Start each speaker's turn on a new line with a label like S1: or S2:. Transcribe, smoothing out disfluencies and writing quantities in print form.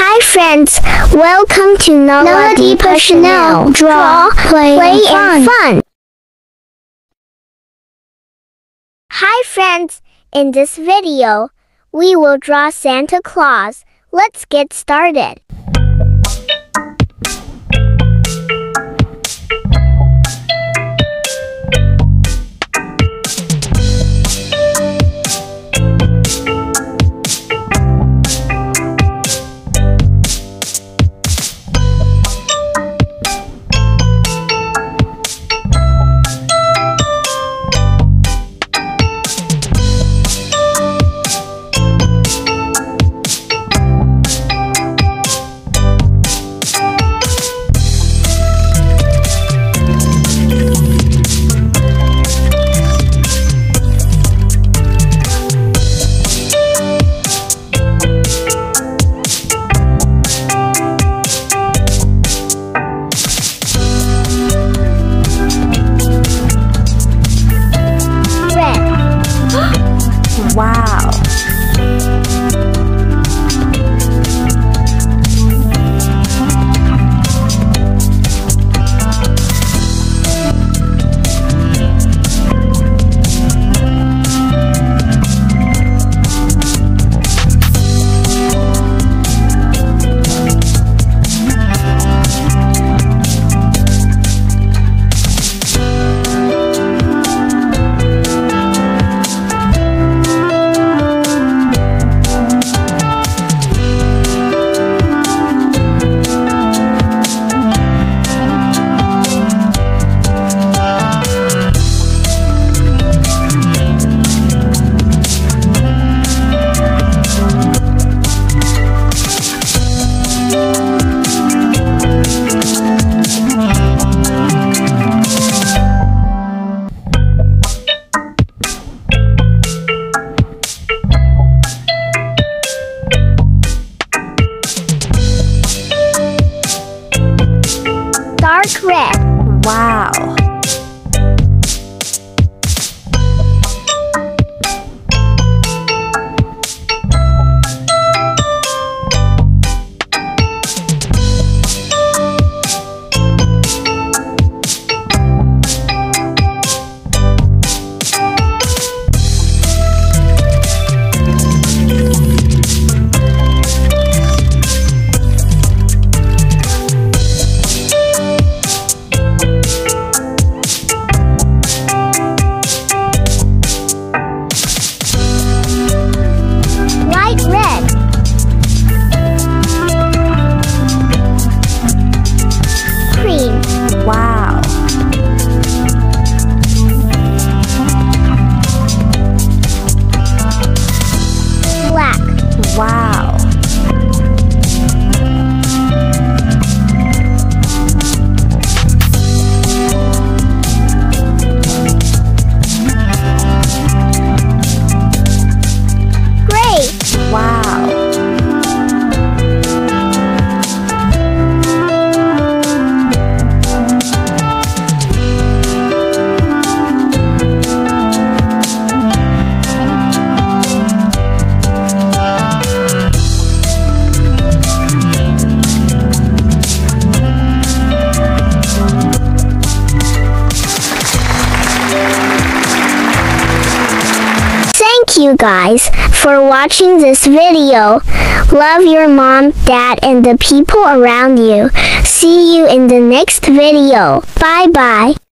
S1: Hi friends, welcome to Naladipa Chanel. Draw, play and fun. Hi friends, in this video, we will draw Santa Claus. Let's get started.
S2: Wow!
S1: Dark red.
S2: Wow! Wow!
S1: Black.
S2: Wow!
S1: Gray.
S2: Wow!
S1: Thank you guys for watching this video. Love your mom, dad, and the people around you. See you in the next video. Bye bye.